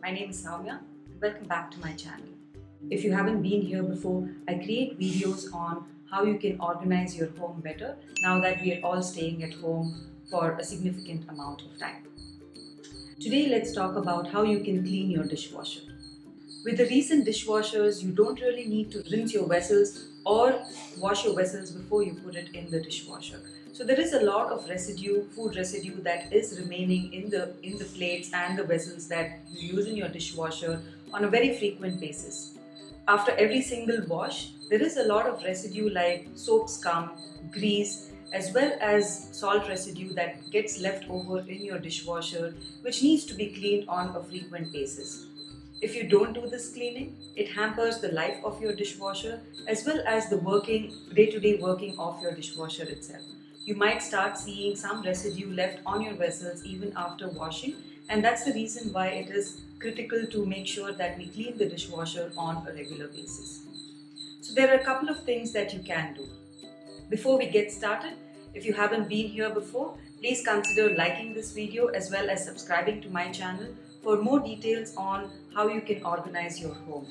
My name is Soumya. Welcome back to my channel. If you haven't been here before, I create videos on how you can organize your home better now that we are all staying at home for a significant amount of time. Today, let's talk about how you can clean your dishwasher. With the recent dishwashers, you don't really need to rinse your vessels or wash your vessels before you put it in the dishwasher. So there is a lot of residue, food residue that is remaining in the plates and the vessels that you use in your dishwasher on a very frequent basis. After every single wash, there is a lot of residue like soap scum, grease, as well as salt residue that gets left over in your dishwasher, which needs to be cleaned on a frequent basis. If you don't do this cleaning, it hampers the life of your dishwasher as well as the day-to-day working of your dishwasher itself. You might start seeing some residue left on your vessels even after washing, and that's the reason why it is critical to make sure that we clean the dishwasher on a regular basis. So there are a couple of things that you can do. Before we get started, if you haven't been here before, please consider liking this video as well as subscribing to my channel for more details on how you can organize your home.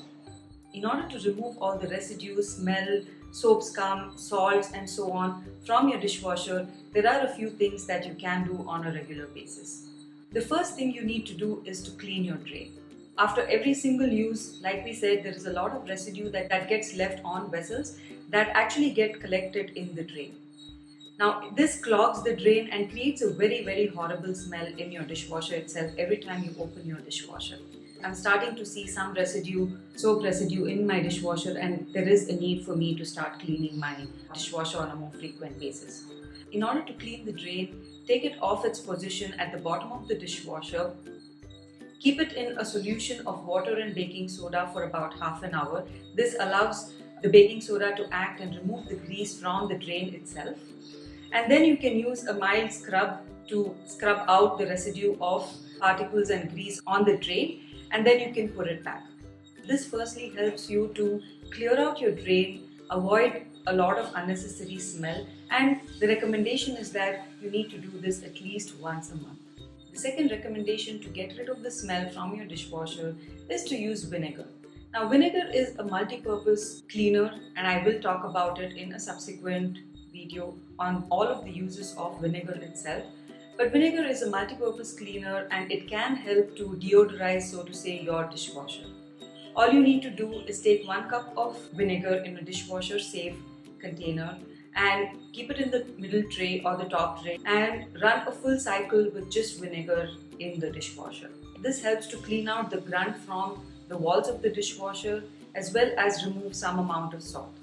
In order to remove all the residue, smell, soap scum, salts and so on from your dishwasher, there are a few things that you can do on a regular basis. The first thing you need to do is to clean your drain. After every single use, like we said, there is a lot of residue that gets left on vessels that actually get collected in the drain. Now, this clogs the drain and creates a very horrible smell in your dishwasher itself every time you open your dishwasher. I'm starting to see some residue, soap residue in my dishwasher, and there is a need for me to start cleaning my dishwasher on a more frequent basis. In order to clean the drain, take it off its position at the bottom of the dishwasher. Keep it in a solution of water and baking soda for about half an hour. This allows the baking soda to act and remove the grease from the drain itself. And then you can use a mild scrub to scrub out the residue of particles and grease on the drain, and then you can put it back. This firstly helps you to clear out your drain, avoid a lot of unnecessary smell, and the recommendation is that you need to do this at least once a month. The second recommendation to get rid of the smell from your dishwasher is to use vinegar. Now, vinegar is a multi-purpose cleaner, and I will talk about it in a subsequent video on all of the uses of vinegar itself. But vinegar is a multi-purpose cleaner and it can help to deodorize, so to say, your dishwasher. All you need to do is take 1 cup of vinegar in a dishwasher safe container and keep it in the middle tray or the top tray and run a full cycle with just vinegar in the dishwasher. This helps to clean out the grunt from the walls of the dishwasher as well as remove some amount of salt.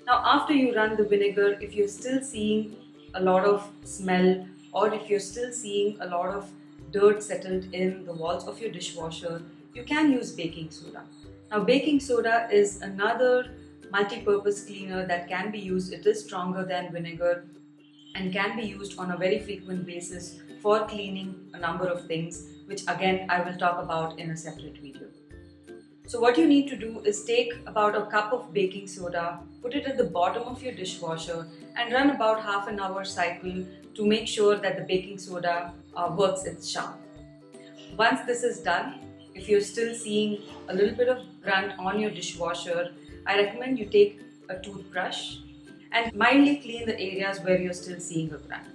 Now, after you run the vinegar, if you're still seeing a lot of smell or if you're still seeing a lot of dirt settled in the walls of your dishwasher, you can use baking soda. Now, baking soda is another multi-purpose cleaner that can be used. It is stronger than vinegar and can be used on a very frequent basis for cleaning a number of things, which again I will talk about in a separate video. So what you need to do is take about a cup of baking soda, put it at the bottom of your dishwasher and run about half an hour cycle to make sure that the baking soda works its charm. Once this is done, if you're still seeing a little bit of grunt on your dishwasher, I recommend you take a toothbrush and mildly clean the areas where you're still seeing a grunt.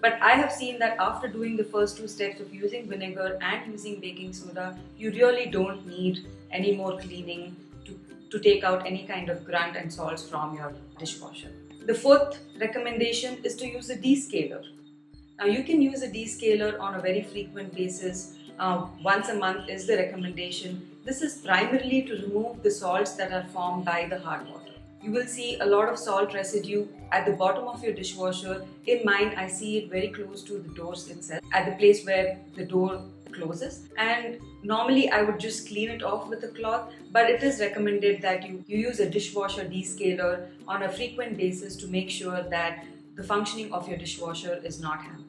But I have seen that after doing the first 2 steps of using vinegar and using baking soda, you really don't need any more cleaning to take out any kind of grunt and salts from your dishwasher. The fourth recommendation is to use a descaler. Now, you can use a descaler on a very frequent basis. Once a month is the recommendation. This is primarily to remove the salts that are formed by the hard water. You will see a lot of salt residue at the bottom of your dishwasher. In mine, I see it very close to the doors itself, at the place where the door closes. And normally I would just clean it off with a cloth, but it is recommended that you use a dishwasher descaler on a frequent basis to make sure that the functioning of your dishwasher is not hampered.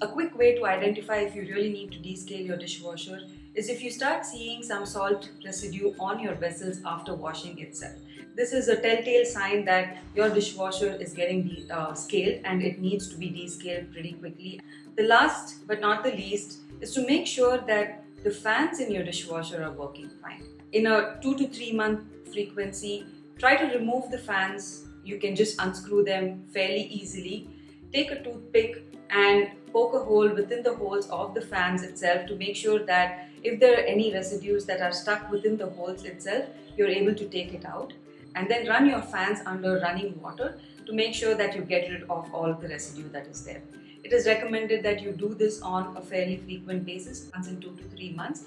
A quick way to identify if you really need to descale your dishwasher is if you start seeing some salt residue on your vessels after washing itself. This is a telltale sign that your dishwasher is getting scaled and it needs to be descaled pretty quickly. The last but not the least is to make sure that the fans in your dishwasher are working fine. In a 2 to 3 month frequency, try to remove the fans. You can just unscrew them fairly easily. Take a toothpick and poke a hole within the holes of the fans itself to make sure that if there are any residues that are stuck within the holes itself, you're able to take it out. And then run your fans under running water to make sure that you get rid of all the residue that is there. It is recommended that you do this on a fairly frequent basis, once in 2 to 3 months,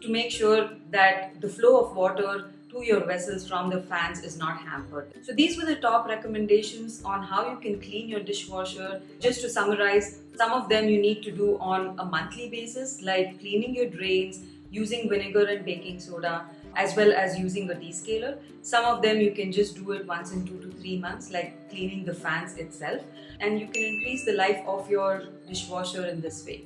to make sure that the flow of water to your vessels from the fans is not hampered. So these were the top recommendations on how you can clean your dishwasher. Just to summarize, some of them you need to do on a monthly basis, like cleaning your drains, using vinegar and baking soda, as well as using a descaler. Some of them you can just do it once in 2 to 3 months, like cleaning the fans itself. And you can increase the life of your dishwasher in this way.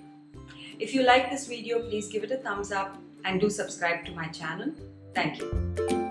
If you like this video, please give it a thumbs up and do subscribe to my channel. Thank you.